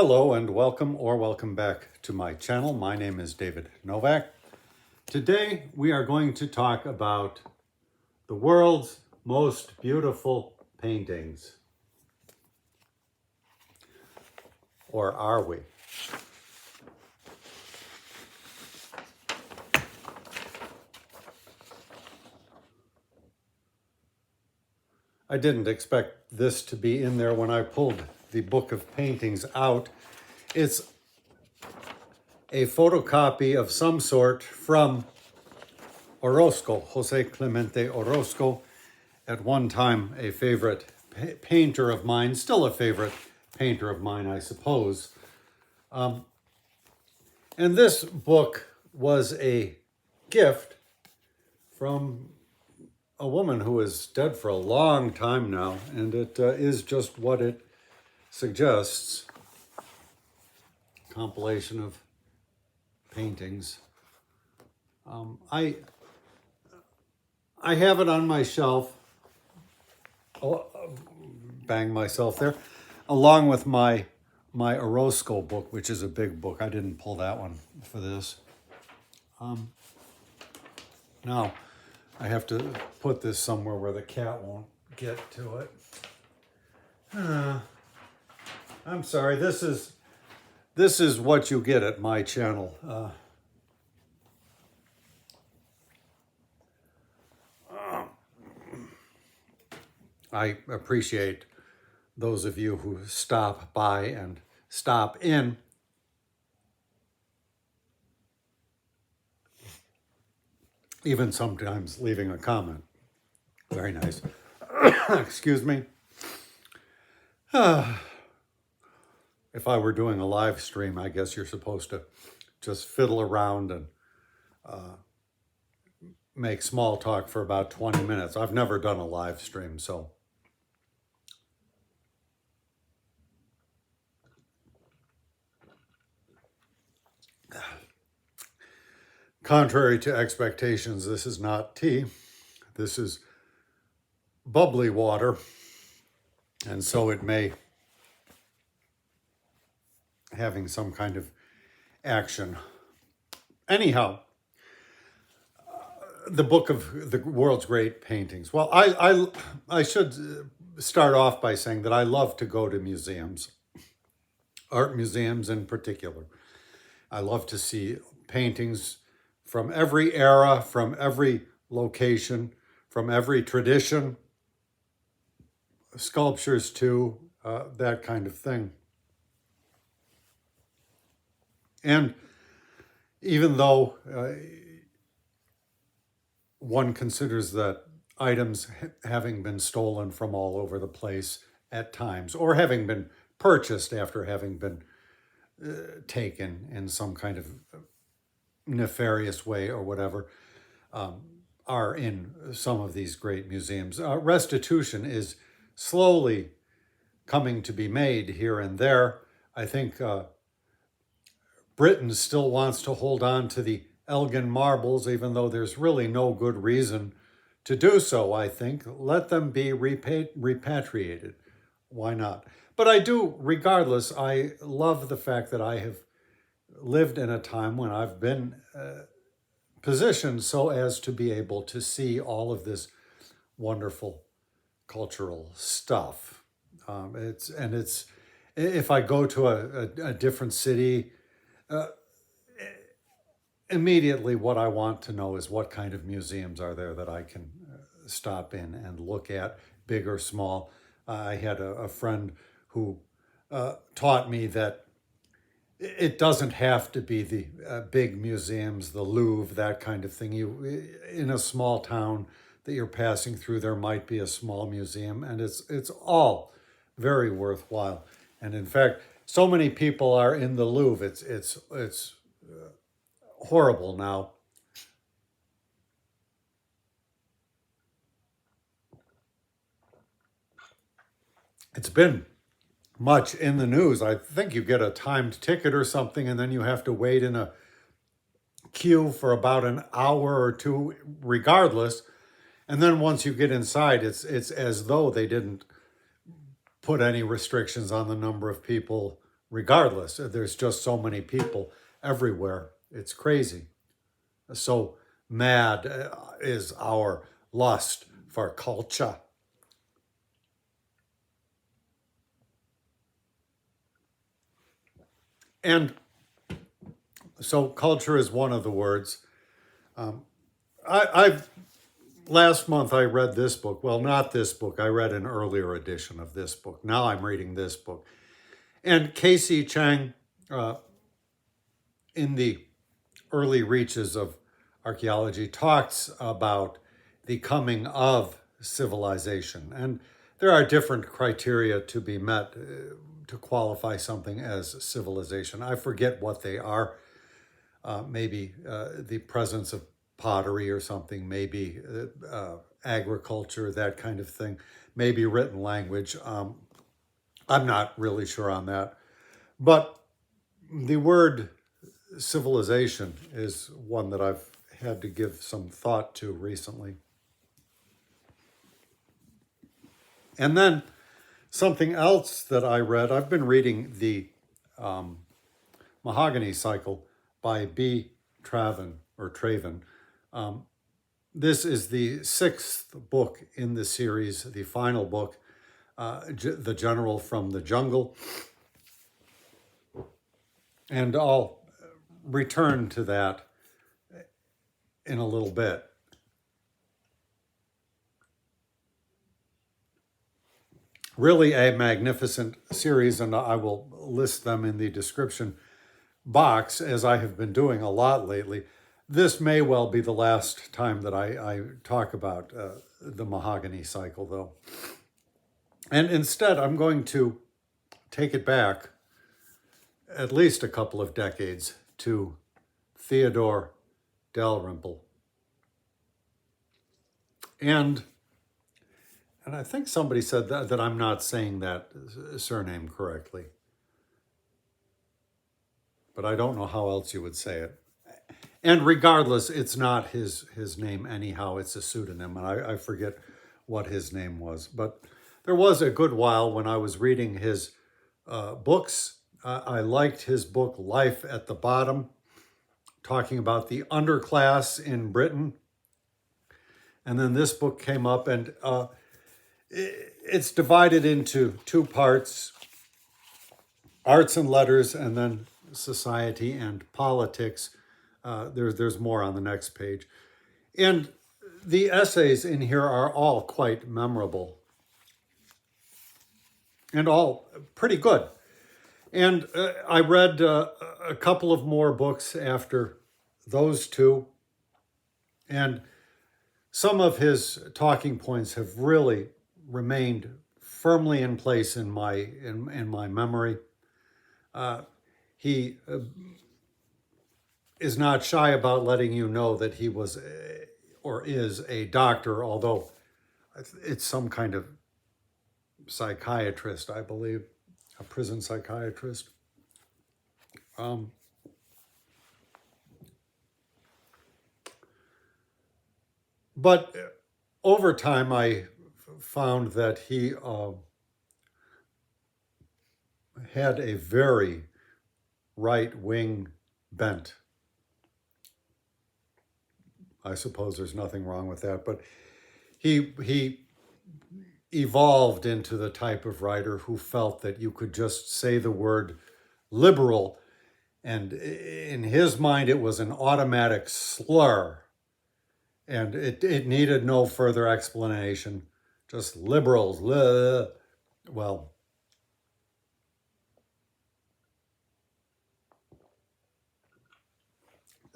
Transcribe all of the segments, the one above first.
Hello and welcome or welcome back to my channel. My name is David Novak. Today we are going to talk about the world's most beautiful paintings. Or are we? I didn't expect this to be in there when I pulled the book of paintings out. It's a photocopy of some sort from Orozco, Jose Clemente Orozco, at one time a favorite painter of mine, still a favorite painter of mine, I suppose. And this book was a gift from a woman who is dead for a long time now, and it is just what it suggests. Compilation of paintings. I have it on my shelf. Oh, bang myself there, along with my Orozco book, which is a big book. I didn't pull that one for this. Now I have to put this somewhere where the cat won't get to it. I'm sorry. This is what you get at my channel. I appreciate those of you who stop by and stop in. Even sometimes leaving a comment. Very nice. Excuse me. If I were doing a live stream, I guess you're supposed to just fiddle around and make small talk for about 20 minutes. I've never done a live stream, so. Contrary to expectations, this is not tea. This is bubbly water, and so it may having some kind of action. Anyhow, the book of the world's great paintings. Well, I should start off by saying that I love to go to museums, art museums in particular. I love to see paintings from every era, from every location, from every tradition, sculptures too, that kind of thing. And even though one considers that items having been stolen from all over the place at times, or having been purchased after having been taken in some kind of nefarious way or whatever, are in some of these great museums. Restitution is slowly coming to be made here and there. I think Britain still wants to hold on to the Elgin marbles, even though there's really no good reason to do so, I think. Let them be repatriated. Why not? But I do, regardless, I love the fact that I have lived in a time when I've been positioned so as to be able to see all of this wonderful cultural stuff. If I go to a different city, immediately what I want to know is what kind of museums are there that I can stop in and look at, big or small. I had a friend who taught me that it doesn't have to be the big museums, the Louvre, that kind of thing. In a small town that you're passing through, there might be a small museum, and it's all very worthwhile. And in fact, so many people are in the Louvre. It's horrible now. It's been much in the news. I think you get a timed ticket or something, and then you have to wait in a queue for about an hour or two, regardless. And then once you get inside, it's as though they didn't put any restrictions on the number of people regardless. There's just so many people everywhere. It's crazy. So mad is our lust for culture. And so culture is one of the words. I've last month I read this book. Well, not this book. I read an earlier edition of this book. Now I'm reading this book. And Casey Chang, in the early reaches of archaeology, talks about the coming of civilization. And there are different criteria to be met to qualify something as civilization. I forget what they are. Maybe the presence of pottery or something, maybe agriculture, that kind of thing, maybe written language. I'm not really sure on that. But the word civilization is one that I've had to give some thought to recently. And then something else that I read, I've been reading the Mahogany cycle by B. Traven, or Traven. This is the 6th book in the series, the final book, The General from the Jungle. And I'll return to that in a little bit. Really a magnificent series, and I will list them in the description box, as I have been doing a lot lately. This may well be the last time that I talk about the Mahogany cycle, though. And instead, I'm going to take it back at least a couple of decades to Theodore Dalrymple. And I think somebody said that I'm not saying that surname correctly. But I don't know how else you would say it. And regardless, it's not his name anyhow. It's a pseudonym, and I forget what his name was. But there was a good while when I was reading his books. I liked his book, Life at the Bottom, talking about the underclass in Britain. And then this book came up, and it's divided into 2 parts, arts and letters, and then society and politics. There's more on the next page. And the essays in here are all quite memorable and all pretty good. And I read a couple of more books after those 2. And some of his talking points have really remained firmly in place in my memory. He is not shy about letting you know that he was or is a doctor, although it's some kind of psychiatrist, I believe, a prison psychiatrist. But over time, I found that he had a very right-wing bent. I suppose there's nothing wrong with that, but he evolved into the type of writer who felt that you could just say the word liberal, and in his mind it was an automatic slur, and it needed no further explanation. Just liberals. Well,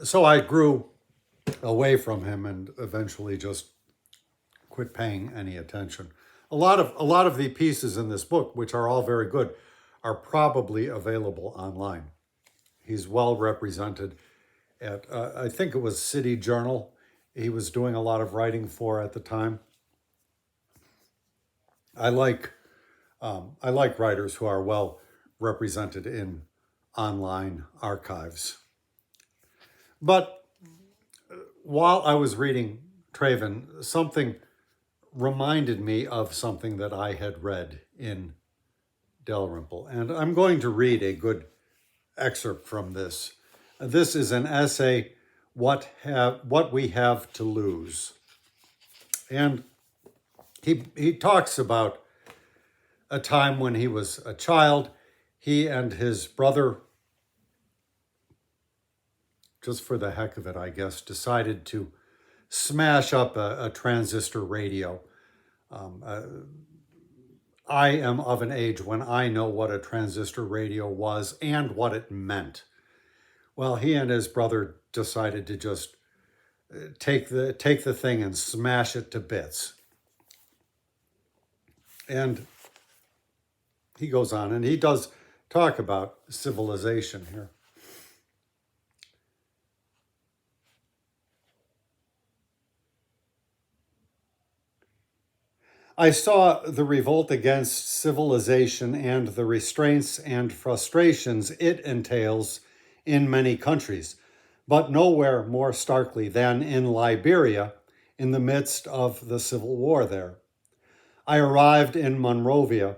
so I grew away from him and eventually just quit paying any attention. A lot of the pieces in this book, which are all very good, are probably available online. He's well represented at, I think it was City Journal, he was doing a lot of writing for at the time. I like writers who are well represented in online archives. But while I was reading Traven, something reminded me of something that I had read in Dalrymple. And I'm going to read a good excerpt from this. This is an essay, What We Have to Lose. And he talks about a time when he was a child. He and his brother, just for the heck of it, I guess, decided to smash up a transistor radio. I am of an age when I know what a transistor radio was and what it meant. Well, he and his brother decided to just take the thing and smash it to bits. And he goes on, and he does talk about civilization here. I saw the revolt against civilization and the restraints and frustrations it entails in many countries, but nowhere more starkly than in Liberia in the midst of the civil war there. I arrived in Monrovia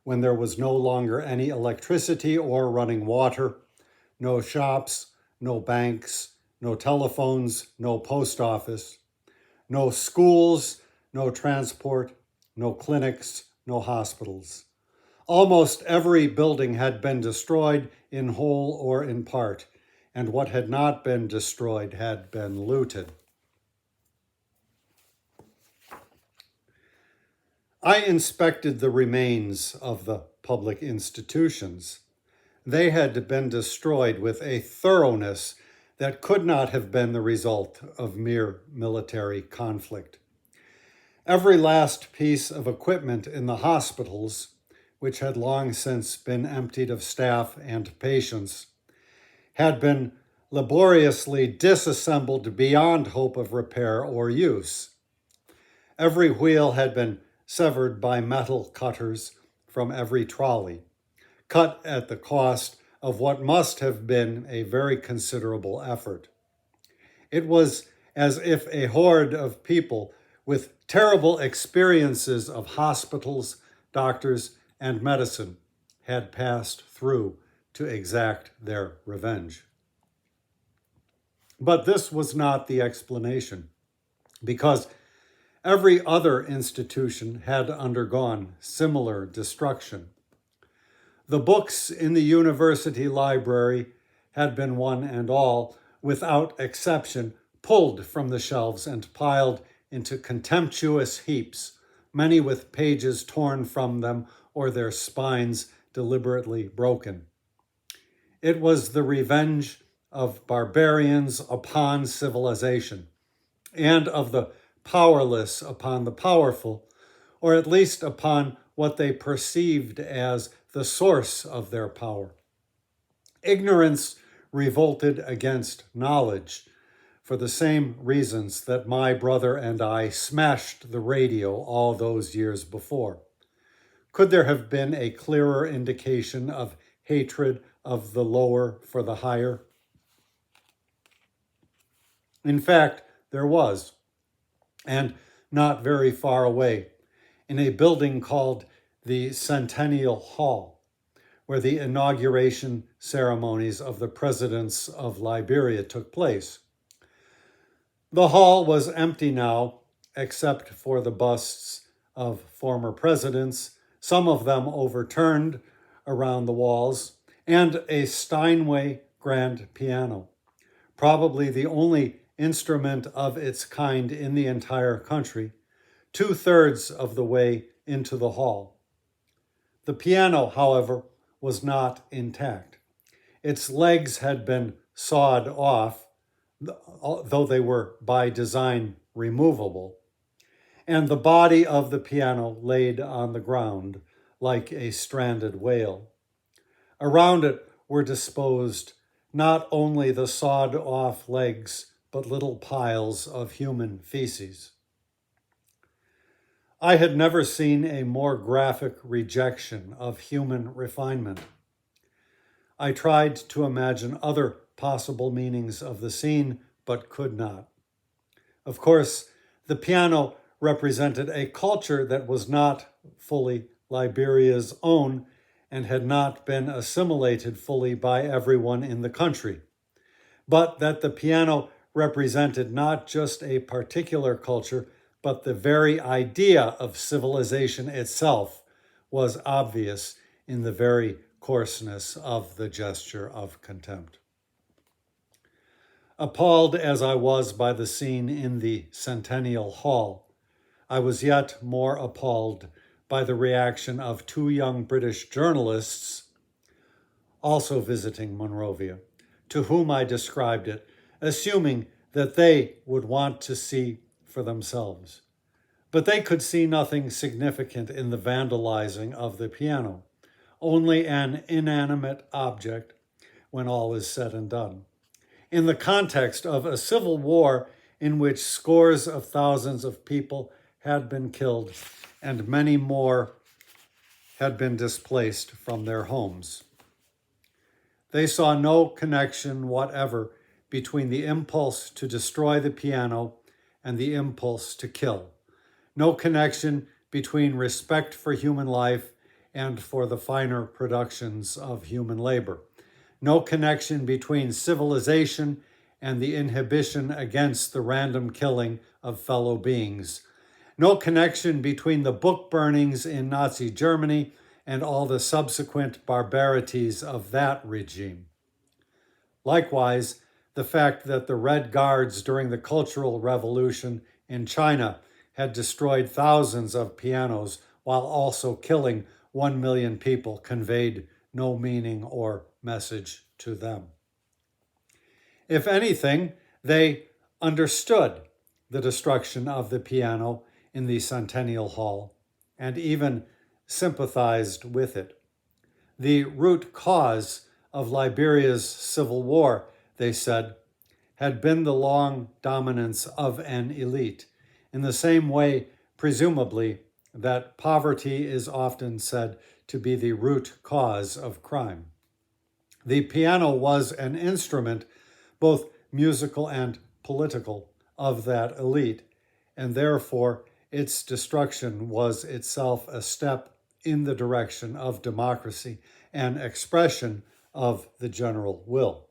when there was no longer any electricity or running water, no shops, no banks, no telephones, no post office, no schools, no transport, no clinics, no hospitals. Almost every building had been destroyed in whole or in part, and what had not been destroyed had been looted. I inspected the remains of the public institutions. They had been destroyed with a thoroughness that could not have been the result of mere military conflict. Every last piece of equipment in the hospitals, which had long since been emptied of staff and patients, had been laboriously disassembled beyond hope of repair or use. Every wheel had been severed by metal cutters from every trolley, cut at the cost of what must have been a very considerable effort. It was as if a horde of people with terrible experiences of hospitals, doctors, and medicine had passed through to exact their revenge. But this was not the explanation, because every other institution had undergone similar destruction. The books in the university library had been one and all, without exception, pulled from the shelves and piled into contemptuous heaps, many with pages torn from them or their spines deliberately broken. It was the revenge of barbarians upon civilization, and of the powerless upon the powerful, or at least upon what they perceived as the source of their power. Ignorance revolted against knowledge, for the same reasons that my brother and I smashed the radio all those years before. Could there have been a clearer indication of hatred of the lower for the higher? In fact, there was, and not very far away, in a building called the Centennial Hall, where the inauguration ceremonies of the presidents of Liberia took place. The hall was empty now, except for the busts of former presidents, some of them overturned around the walls, and a Steinway grand piano, probably the only instrument of its kind in the entire country, 2/3 of the way into the hall. The piano, however, was not intact. Its legs had been sawed off, though they were by design removable, and the body of the piano laid on the ground like a stranded whale. Around it were disposed not only the sawed-off legs, but little piles of human feces. I had never seen a more graphic rejection of human refinement. I tried to imagine other possible meanings of the scene, but could not. Of course, the piano represented a culture that was not fully Liberia's own, and had not been assimilated fully by everyone in the country, but that the piano represented not just a particular culture, but the very idea of civilization itself was obvious in the very coarseness of the gesture of contempt. Appalled as I was by the scene in the Centennial Hall, I was yet more appalled by the reaction of two young British journalists also visiting Monrovia, to whom I described it, assuming that they would want to see for themselves. But they could see nothing significant in the vandalizing of the piano, only an inanimate object when all is said and done. In the context of a civil war in which scores of thousands of people had been killed and many more had been displaced from their homes. They saw no connection whatever between the impulse to destroy the piano and the impulse to kill. No connection between respect for human life and for the finer productions of human labor. No connection between civilization and the inhibition against the random killing of fellow beings. No connection between the book burnings in Nazi Germany and all the subsequent barbarities of that regime. Likewise, the fact that the Red Guards during the Cultural Revolution in China had destroyed thousands of pianos while also killing 1 million people conveyed no meaning or message to them. If anything, they understood the destruction of the piano in the Centennial Hall and even sympathized with it. The root cause of Liberia's civil war, they said, had been the long dominance of an elite, in the same way, presumably, that poverty is often said to be the root cause of crime. The piano was an instrument, both musical and political, of that elite, and therefore its destruction was itself a step in the direction of democracy, an expression of the general will.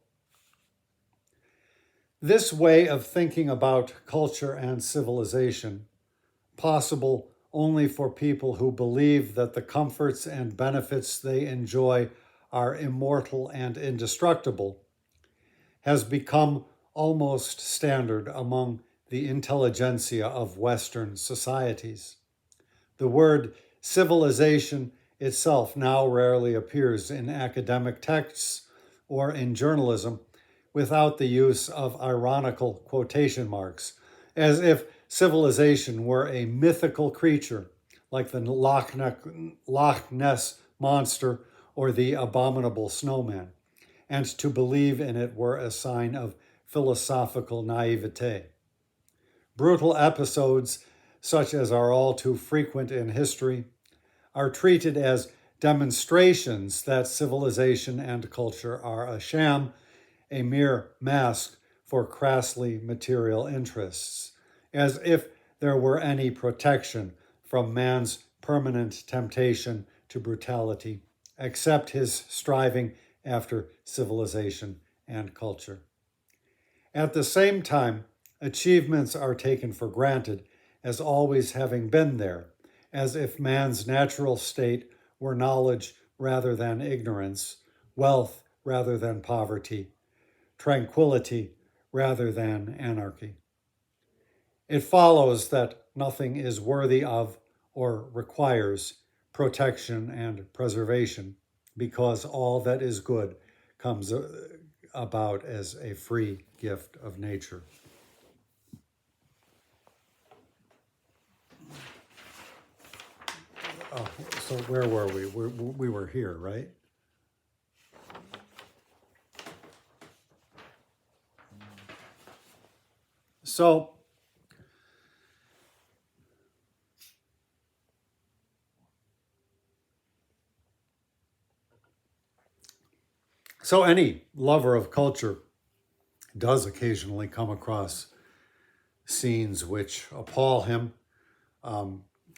This way of thinking about culture and civilization, possible only for people who believe that the comforts and benefits they enjoy are immortal and indestructible, has become almost standard among the intelligentsia of Western societies. The word civilization itself now rarely appears in academic texts or in journalism without the use of ironical quotation marks, as if civilization were a mythical creature like the Loch Ness monster or the abominable snowman, and to believe in it were a sign of philosophical naivete. Brutal episodes, such as are all too frequent in history, are treated as demonstrations that civilization and culture are a sham, a mere mask for crassly material interests, as if there were any protection from man's permanent temptation to brutality, except his striving after civilization and culture. At the same time, achievements are taken for granted as always having been there, as if man's natural state were knowledge rather than ignorance, wealth rather than poverty, tranquility rather than anarchy. It follows that nothing is worthy of or requires protection and preservation, because all that is good comes about as a free gift of nature. Oh, so where were we? We were here, right? So any lover of culture does occasionally come across scenes which appall him.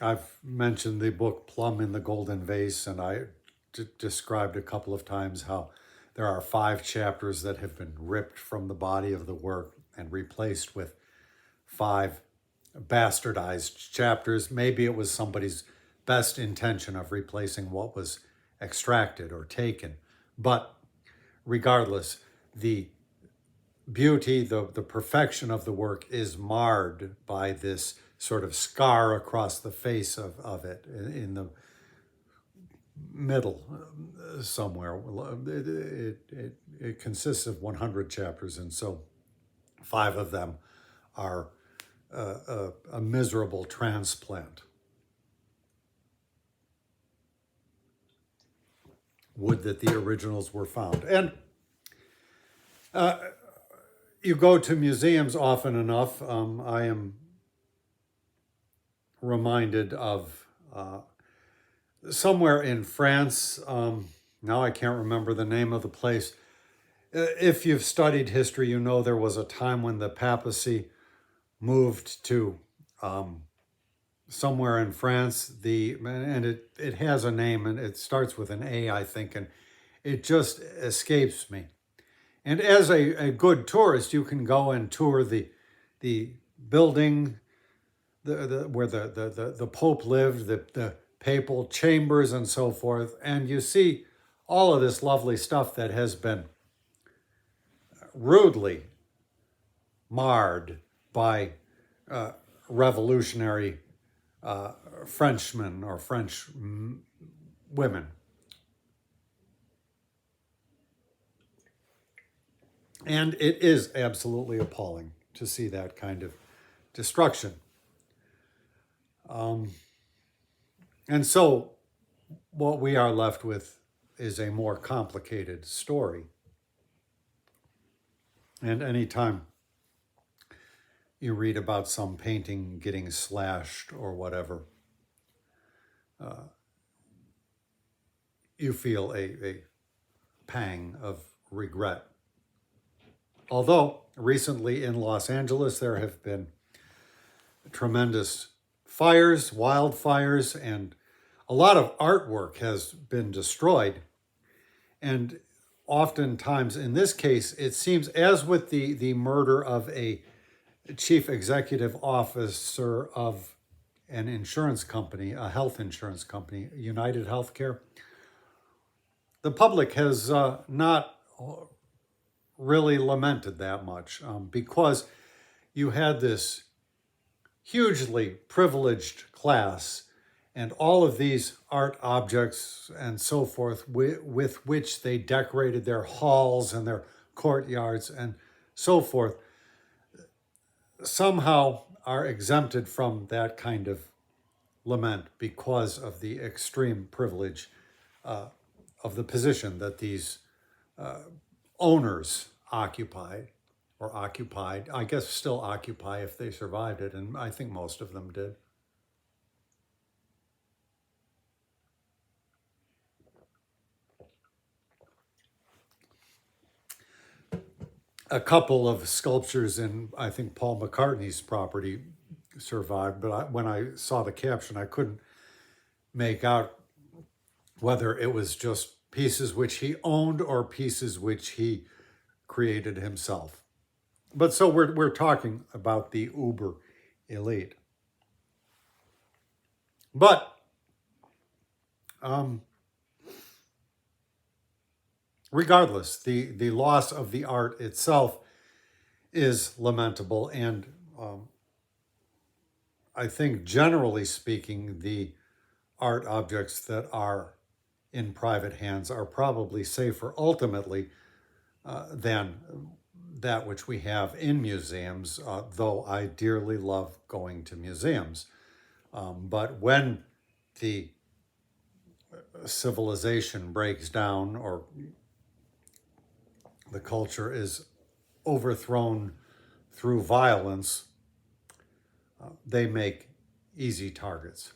I've mentioned the book Plum in the Golden Vase, and I described a couple of times how there are 5 chapters that have been ripped from the body of the work and replaced with 5 bastardized chapters. Maybe it was somebody's best intention of replacing what was extracted or taken. But regardless, the beauty, the perfection of the work is marred by this sort of scar across the face of it in the middle somewhere. It consists of 100 chapters, and so 5 of them are a miserable transplant. Would that the originals were found. And you go to museums often enough. I am reminded of somewhere in France. Now I can't remember the name of the place. If you've studied history, you know there was a time when the papacy moved to somewhere in France. And it has a name, and it starts with an A, I think, and it just escapes me. And as a good tourist, you can go and tour the building, where the Pope lived, the papal chambers and so forth, and you see all of this lovely stuff that has been rudely marred by revolutionary Frenchmen or French women. And it is absolutely appalling to see that kind of destruction. And so what we are left with is a more complicated story. And anytime you read about some painting getting slashed or whatever, you feel a pang of regret. Although recently in Los Angeles there have been tremendous fires, wildfires, and a lot of artwork has been destroyed. And oftentimes in this case, it seems, as with the murder of a chief executive officer of an insurance company, a health insurance company, United Healthcare, the public has not really lamented that much, because you had this hugely privileged class and all of these art objects and so forth with which they decorated their halls and their courtyards and so forth, somehow are exempted from that kind of lament because of the extreme privilege of the position that these owners occupied, I guess still occupy if they survived it, and I think most of them did. A couple of sculptures in, I think, Paul McCartney's property survived, but when I saw the caption, I couldn't make out whether it was just pieces which he owned or pieces which he created himself. But so we're talking about the uber elite. But regardless, the loss of the art itself is lamentable, and I think generally speaking, the art objects that are in private hands are probably safer ultimately than that which we have in museums, though I dearly love going to museums. But when the civilization breaks down or the culture is overthrown through violence, they make easy targets.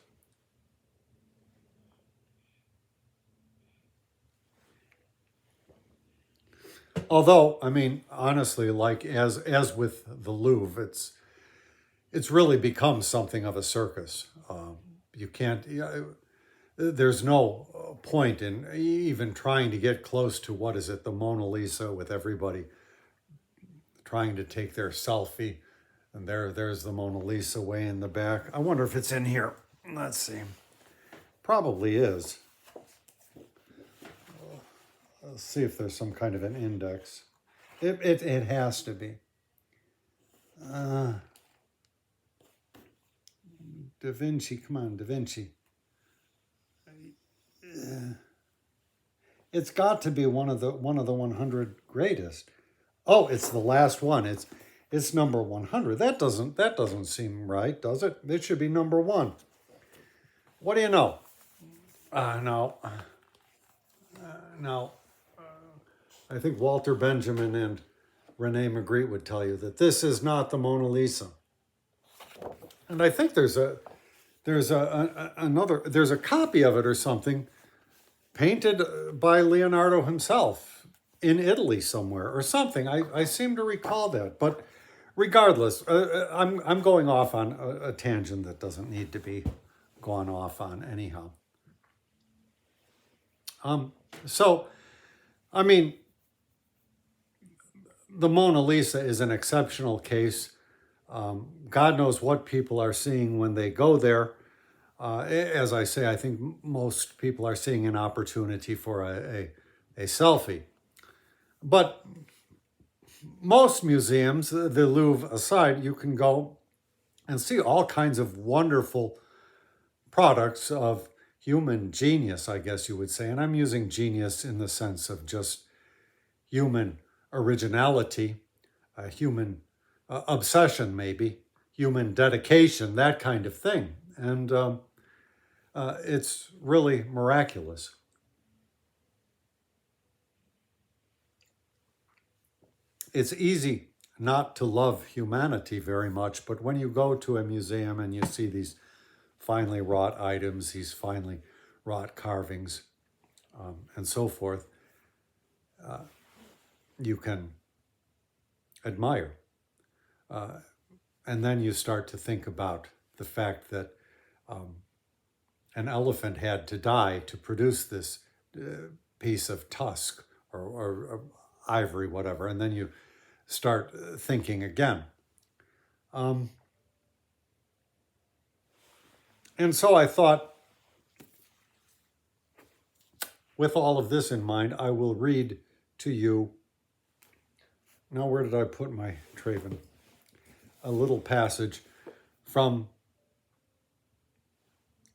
Although, I mean, honestly, like as with the Louvre, it's really become something of a circus. You can't. there's no point in even trying to get close to, what is it, the Mona Lisa, with everybody trying to take their selfie. And there's the Mona Lisa way in the back. I wonder if it's in here. Let's see. Probably is. Let's see if there's some kind of an index. It has to be. Da Vinci, come on, Da Vinci. It's got to be one of the 100 greatest. Oh, it's the last one. It's number 100. That doesn't seem right, does it? It should be number 1. What do you know? No. No. I think Walter Benjamin and Rene Magritte would tell you that this is not the Mona Lisa. And I think there's a copy of it or something painted by Leonardo himself in Italy somewhere or something. I seem to recall that. But regardless, I'm going off on a tangent that doesn't need to be gone off on anyhow. So, I mean, the Mona Lisa is an exceptional case. God knows what people are seeing when they go there. As I say, I think most people are seeing an opportunity for a selfie. But most museums, the Louvre aside, you can go and see all kinds of wonderful products of human genius, I guess you would say. And I'm using genius in the sense of just human originality, human obsession maybe, human dedication, that kind of thing. And it's really miraculous. It's easy not to love humanity very much, but when you go to a museum and you see these finely wrought items, these finely wrought carvings, and so forth, you can admire. And then you start to think about the fact that an elephant had to die to produce this piece of tusk or ivory, whatever. And then you start thinking again. And so I thought, with all of this in mind, I will read to you. Now, where did I put my Traven? A little passage from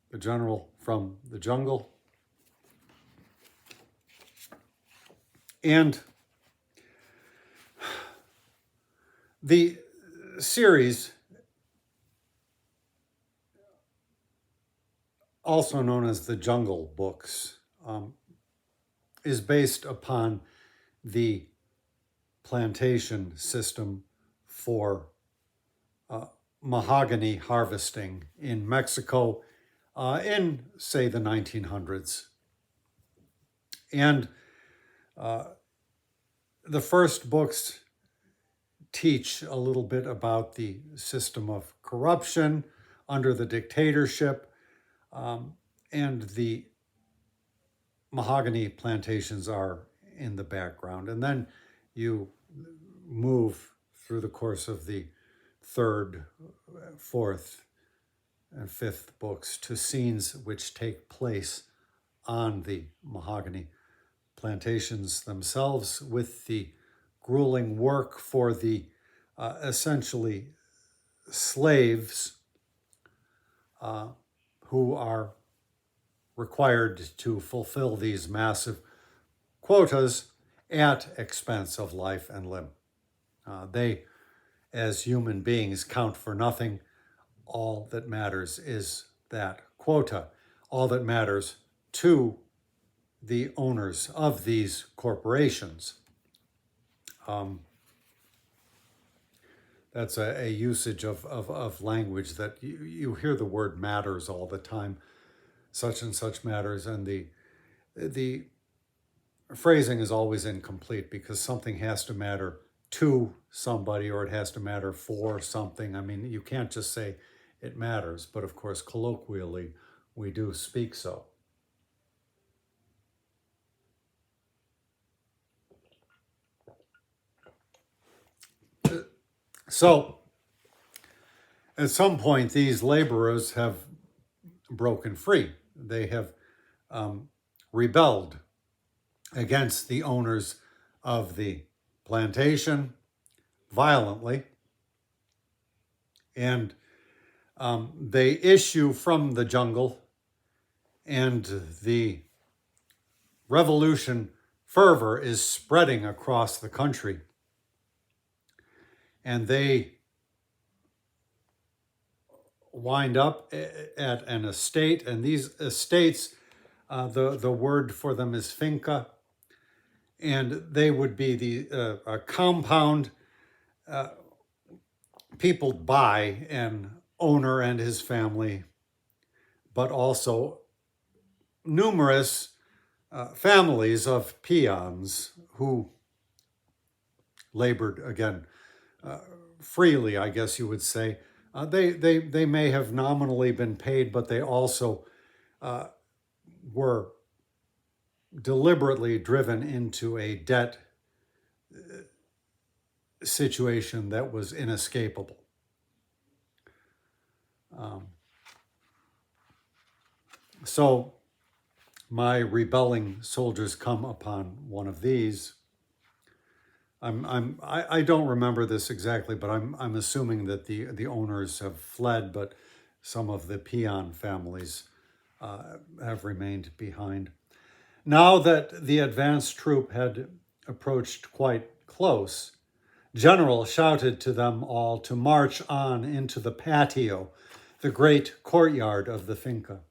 the Jungle. And the series, also known as the Jungle Books, is based upon the plantation system for mahogany harvesting in Mexico in, say, the 1900s. And the first books teach a little bit about the system of corruption under the dictatorship, and the mahogany plantations are in the background. And then you move through the course of the third, fourth, and fifth books to scenes which take place on the mahogany plantations themselves, with the grueling work for the essentially slaves who are required to fulfill these massive quotas at expense of life and limb. They, as human beings, count for nothing. All that matters is that quota. All that matters to the owners of these corporations. That's a usage of language that you hear the word matters all the time. Such and such matters, and the phrasing is always incomplete because something has to matter to somebody or it has to matter for something. I mean, you can't just say it matters, but of course, colloquially, we do speak so. So at some point, these laborers have broken free. They have rebelled against the owners of the plantation violently, and they issue from the jungle, and the revolution fervor is spreading across the country. And they wind up at an estate, and these estates, the word for them is finca, and they would be a compound peopled by an owner and his family, but also numerous families of peons who labored, again, freely, I guess you would say. They may have nominally been paid, but they also were deliberately driven into a debt situation that was inescapable. So my rebelling soldiers come upon one of these. I don't remember this exactly, but I'm assuming that the owners have fled, but some of the peon families have remained behind. Now that the advanced troop had approached quite close, General shouted to them all to march on into the patio, the great courtyard of the finca.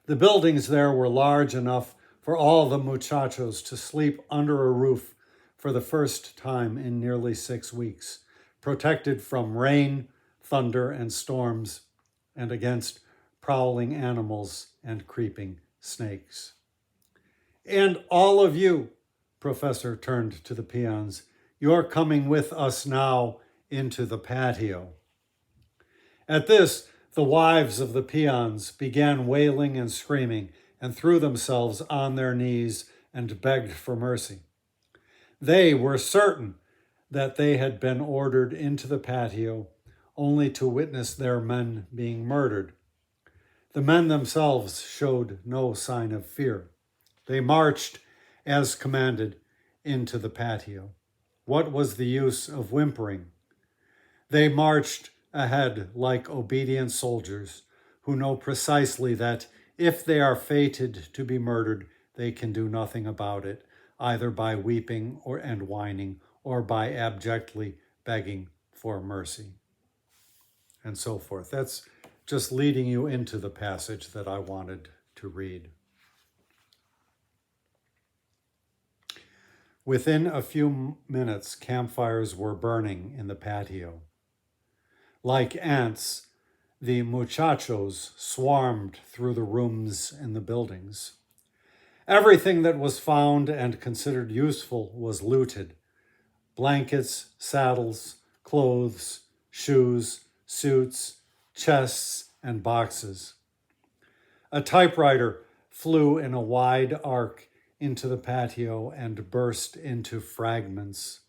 The buildings there were large enough for all the muchachos to sleep under a roof for the first time in nearly 6 weeks, protected from rain, thunder, and storms, and against prowling animals and creeping snakes. And all of you, Professor turned to the peons, you're coming with us now into the patio. At this, the wives of the peons began wailing and screaming and threw themselves on their knees and begged for mercy. They were certain that they had been ordered into the patio only to witness their men being murdered. The men themselves showed no sign of fear. They marched, as commanded, into the patio. What was the use of whimpering? They marched ahead like obedient soldiers who know precisely that if they are fated to be murdered, they can do nothing about it, either by weeping and whining or by abjectly begging for mercy, and so forth. That's just leading you into the passage that I wanted to read. Within a few minutes, campfires were burning in the patio. Like ants, the muchachos swarmed through the rooms in the buildings. Everything that was found and considered useful was looted. Blankets, saddles, clothes, shoes, suits, chests, and boxes. A typewriter flew in a wide arc into the patio and burst into fragments.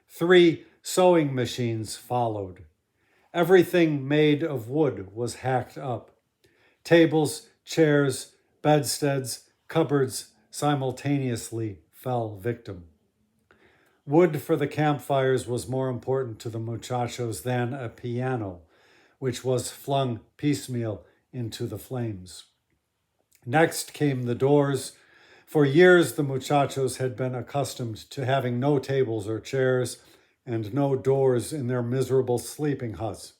3 sewing machines followed. Everything made of wood was hacked up. Tables, chairs, bedsteads, cupboards simultaneously fell victim. Wood for the campfires was more important to the muchachos than a piano, which was flung piecemeal into the flames. Next came the doors. For years, the muchachos had been accustomed to having no tables or chairs and no doors in their miserable sleeping huts.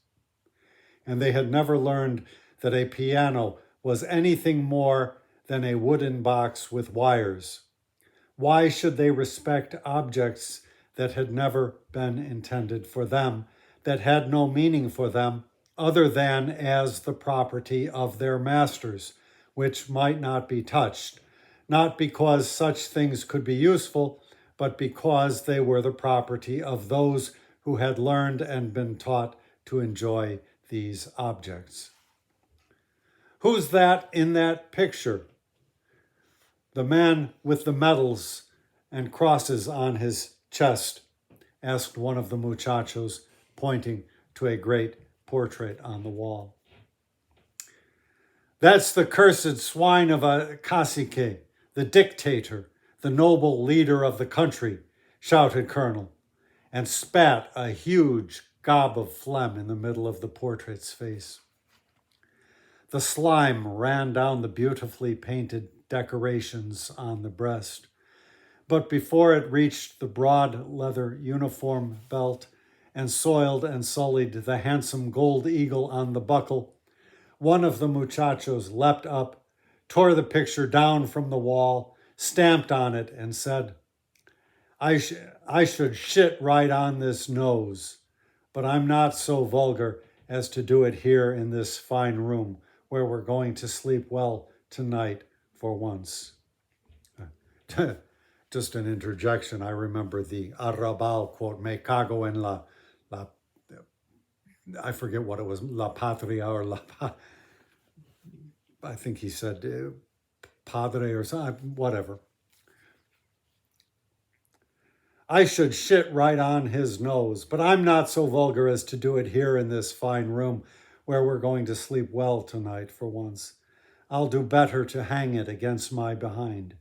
And they had never learned that a piano was anything more than a wooden box with wires. Why should they respect objects that had never been intended for them, that had no meaning for them, other than as the property of their masters, which might not be touched, not because such things could be useful, but because they were the property of those who had learned and been taught to enjoy these objects? Who's that in that picture? The man with the medals and crosses on his chest, asked one of the muchachos, pointing to a great portrait on the wall. "That's the cursed swine of a cacique, the dictator, the noble leader of the country," shouted Colonel, and spat a huge gob of phlegm in the middle of the portrait's face. The slime ran down the beautifully painted decorations on the breast, but before it reached the broad leather uniform belt and soiled and sullied the handsome gold eagle on the buckle, one of the muchachos leapt up, tore the picture down from the wall, stamped on it, and said, I should shit right on this nose, but I'm not so vulgar as to do it here in this fine room where we're going to sleep well tonight for once." Just an interjection. I remember the Arrabal quote, "Me cago en la," I forget what it was, la patria or I think he said padre or something, whatever. "I should shit right on his nose, but I'm not so vulgar as to do it here in this fine room where we're going to sleep well tonight for once. I'll do better to hang it against my behind."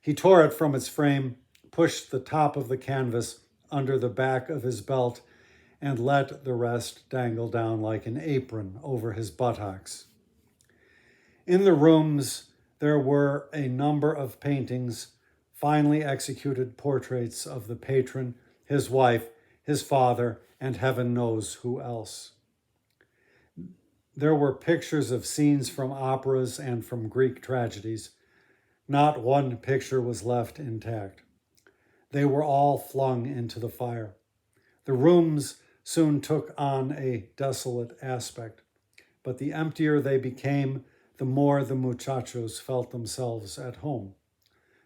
He tore it from its frame, pushed the top of the canvas under the back of his belt, and let the rest dangle down like an apron over his buttocks. In the rooms, there were a number of paintings, finely executed portraits of the patron, his wife, his father, and heaven knows who else. There were pictures of scenes from operas and from Greek tragedies. Not one picture was left intact. They were all flung into the fire. The rooms soon took on a desolate aspect, but the emptier they became, the more the muchachos felt themselves at home.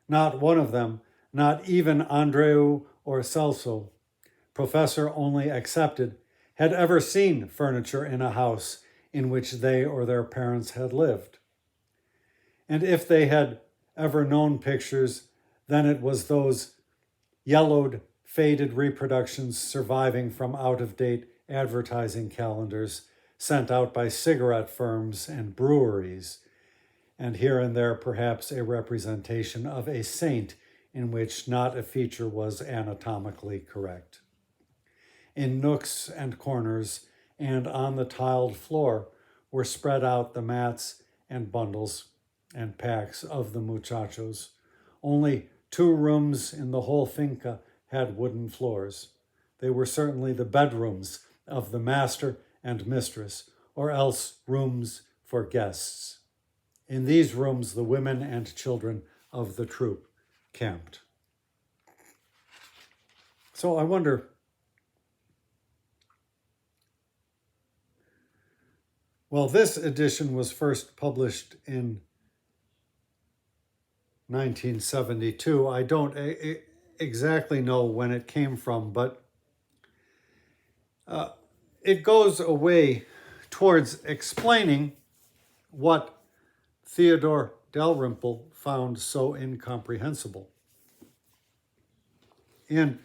Not one of them, not even Andreu or Celso, Professor only accepted, had ever seen furniture in a house in which they or their parents had lived. And if they had ever known pictures, then it was those yellowed, faded reproductions surviving from out-of-date advertising calendars sent out by cigarette firms and breweries, and here and there perhaps a representation of a saint in which not a feature was anatomically correct. In nooks and corners and on the tiled floor were spread out the mats and bundles and packs of the muchachos. Only 2 rooms in the whole finca had wooden floors. They were certainly the bedrooms of the master and mistress, or else rooms for guests. In these rooms, the women and children of the troupe camped. So I wonder, well, this edition was first published in 1972. I don't exactly know when it came from, but it goes away towards explaining what Theodore Dalrymple found so incomprehensible. And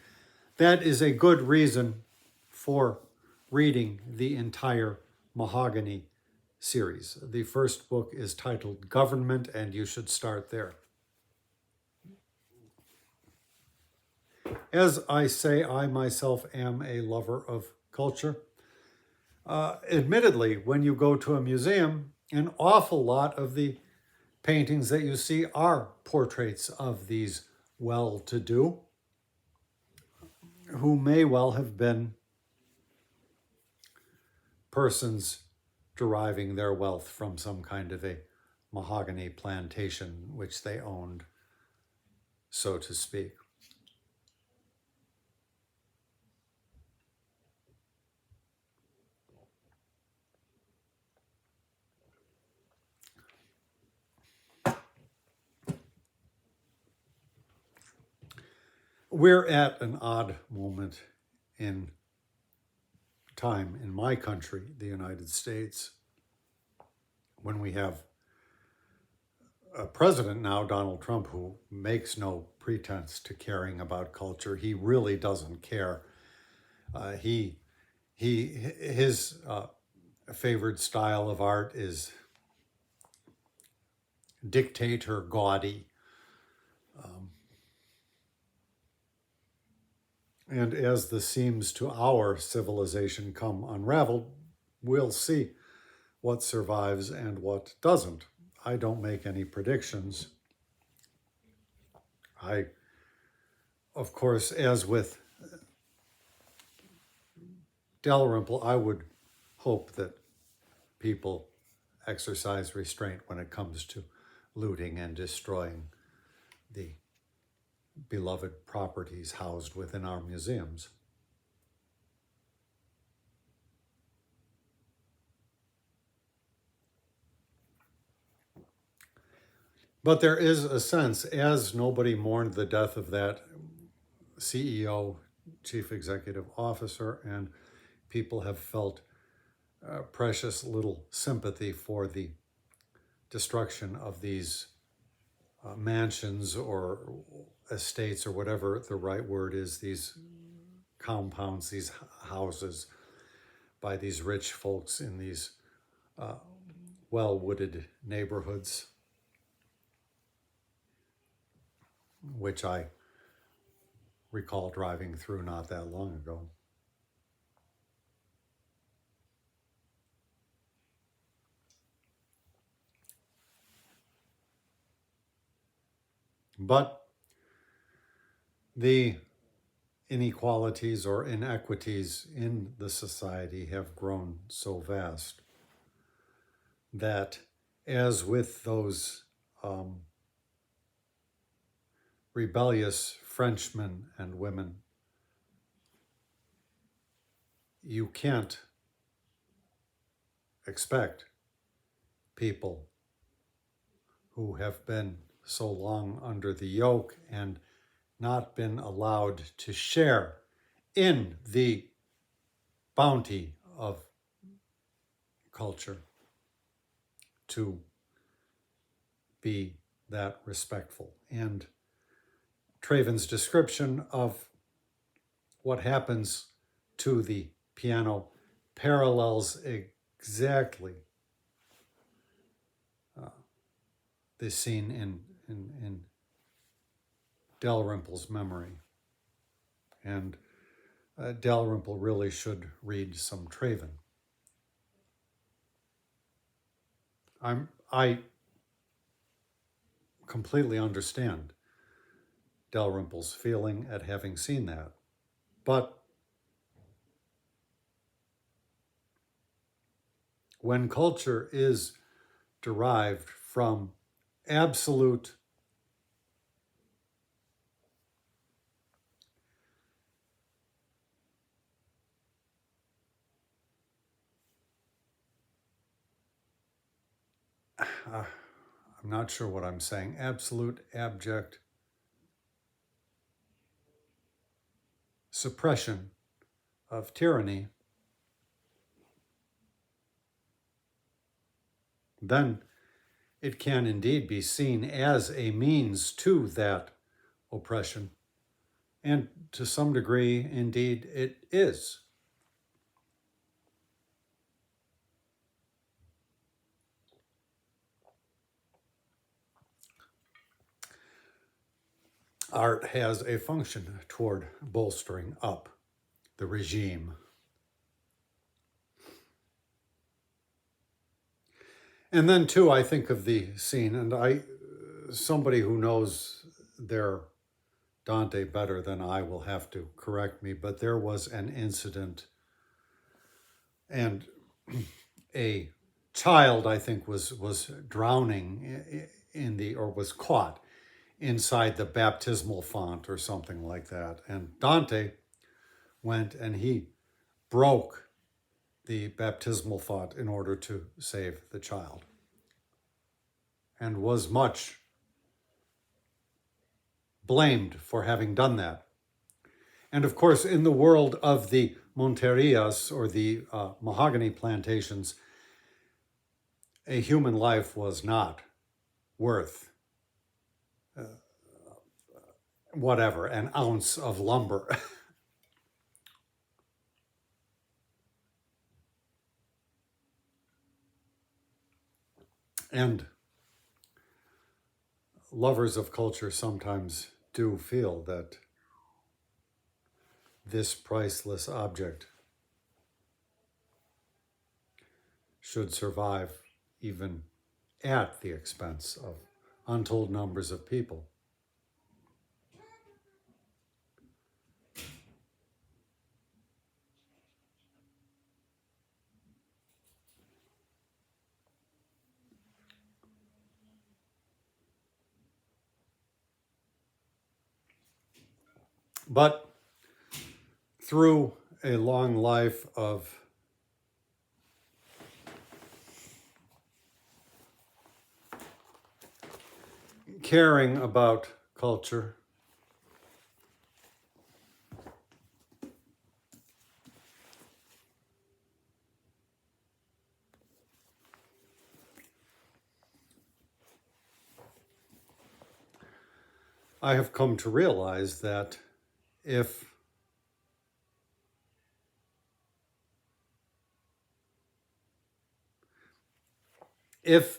that is a good reason for reading the entire Mahogany series. The first book is titled Government, and you should start there. As I say, I myself am a lover of culture. Admittedly, when you go to a museum, an awful lot of the paintings that you see are portraits of these well-to-do, who may well have been persons deriving their wealth from some kind of a mahogany plantation which they owned, so to speak. We're at an odd moment in time in my country, the United States, when we have a president now, Donald Trump, who makes no pretense to caring about culture. He really doesn't care. He His favored style of art is dictator gaudy. And as the seams to our civilization come unraveled, we'll see what survives and what doesn't. I don't make any predictions. Of course, as with Dalrymple, I would hope that people exercise restraint when it comes to looting and destroying the beloved properties housed within our museums. But there is a sense, as nobody mourned the death of that CEO, chief executive officer, and people have felt precious little sympathy for the destruction of these mansions or estates or whatever the right word is, these compounds, these houses by these rich folks in these well-wooded neighborhoods, which I recall driving through not that long ago. But the inequalities or inequities in the society have grown so vast that, as with those rebellious Frenchmen and women, you can't expect people who have been so long under the yoke and not been allowed to share in the bounty of culture to be that respectful. And Traven's description of what happens to the piano parallels exactly the scene in Dalrymple's memory. And Dalrymple really should read some Traven. I completely understand Dalrymple's feeling at having seen that, but when culture is derived from absolute I'm not sure what I'm saying, absolute, abject suppression of tyranny, then it can indeed be seen as a means to that oppression. And to some degree, indeed, it is. Art has a function toward bolstering up the regime. And then, too, I think of the scene, and somebody who knows their Dante better than I will have to correct me, but there was an incident, and a child, I think, was drowning or was caught inside the baptismal font or something like that. And Dante went and he broke the baptismal font in order to save the child, and was much blamed for having done that. And of course, in the world of the Monterias, or the mahogany plantations, a human life was not worth whatever, an ounce of lumber. And lovers of culture sometimes do feel that this priceless object should survive even at the expense of untold numbers of people. But through a long life of caring about culture, I have come to realize that if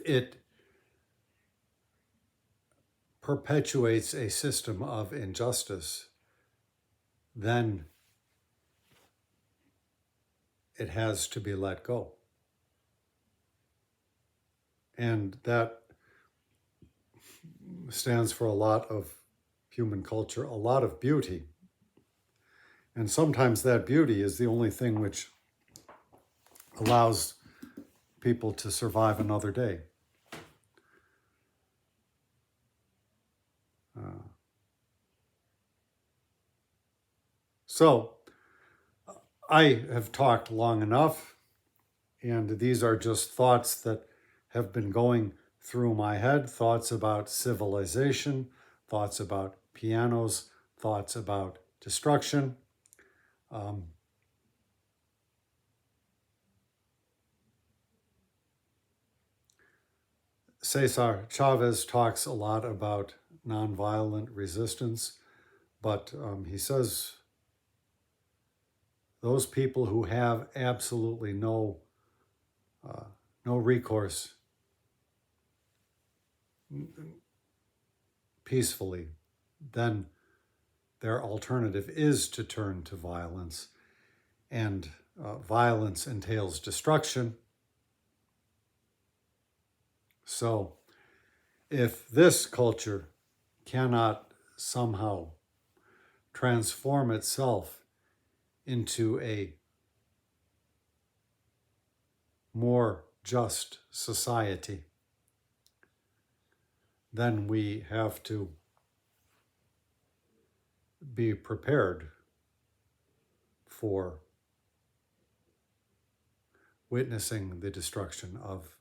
it perpetuates a system of injustice, then it has to be let go. And that stands for a lot of human culture, a lot of beauty. And sometimes that beauty is the only thing which allows people to survive another day. So I have talked long enough, and these are just thoughts that have been going through my head, thoughts about civilization, thoughts about pianos, thoughts about destruction. Cesar Chavez talks a lot about nonviolent resistance, but he says those people who have absolutely no recourse peacefully, then their alternative is to turn to violence, and violence entails destruction. So if this culture cannot somehow transform itself into a more just society, then we have to be prepared for witnessing the destruction of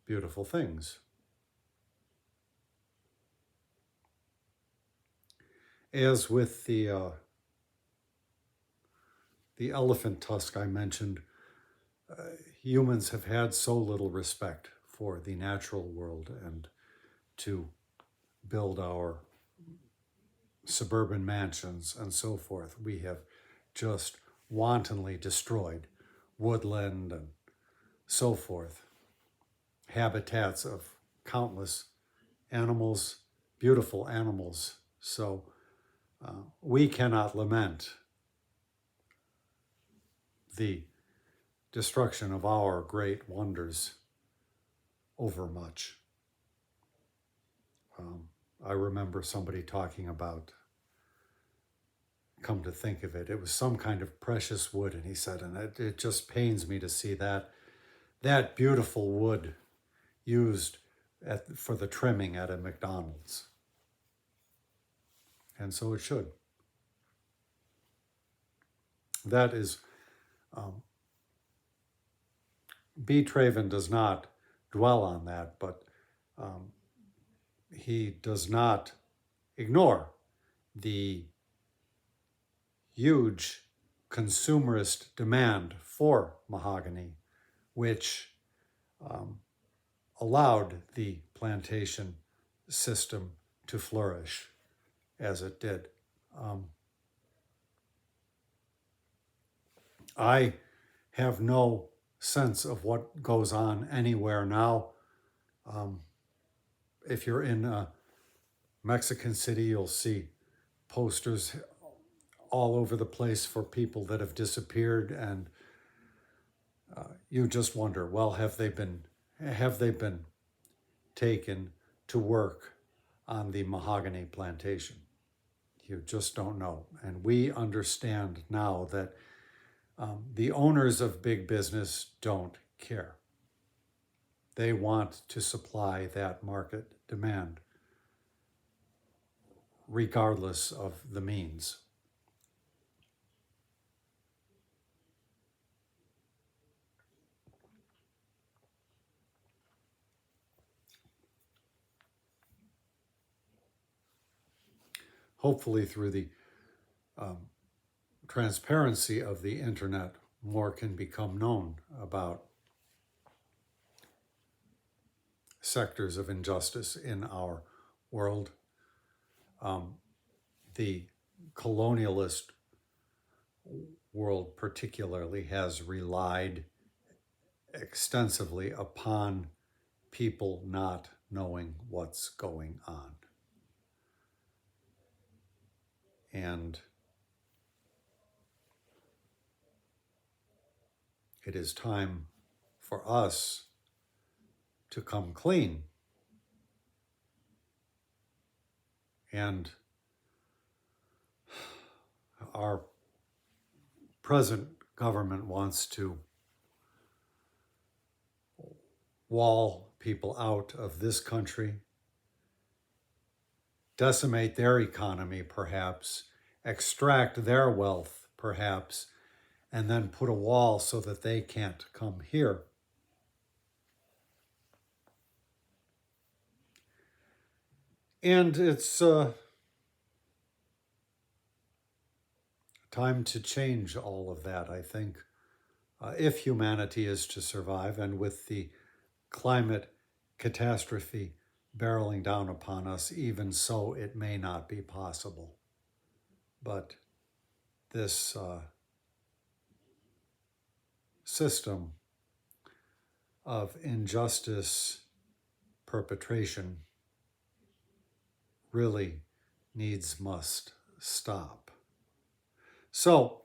beautiful things. As with the elephant tusk I mentioned, humans have had so little respect for the natural world, and to build our suburban mansions and so forth, we have just wantonly destroyed woodland and so forth, habitats of countless animals, beautiful animals. So we cannot lament the destruction of our great wonders overmuch. I remember somebody talking about, come to think of it, it was some kind of precious wood, and he said, and it just pains me to see that beautiful wood used for the trimming at a McDonald's. And so it should. That is, B. Traven does not dwell on that, but he does not ignore the huge consumerist demand for mahogany, which allowed the plantation system to flourish as it did. I have no sense of what goes on anywhere now. If you're in Mexican City, you'll see posters all over the place for people that have disappeared, and you just wonder, well, have they been taken to work on the mahogany plantation? You just don't know. And we understand now that the owners of big business don't care. They want to supply that market demand, regardless of the means. Hopefully, through the transparency of the internet, more can become known about sectors of injustice in our world. The colonialist world particularly has relied extensively upon people not knowing what's going on. And it is time for us to come clean. And our present government wants to wall people out of this country, decimate their economy perhaps, extract their wealth perhaps, and then put a wall so that they can't come here. And it's time to change all of that, I think, if humanity is to survive, and with the climate catastrophe barreling down upon us, even so, it may not be possible. But this system of injustice perpetration really must stop. So,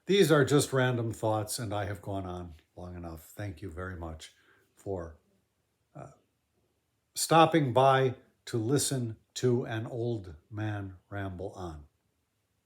these are just random thoughts, and I have gone on long enough. Thank you very much for stopping by to listen to an old man ramble on.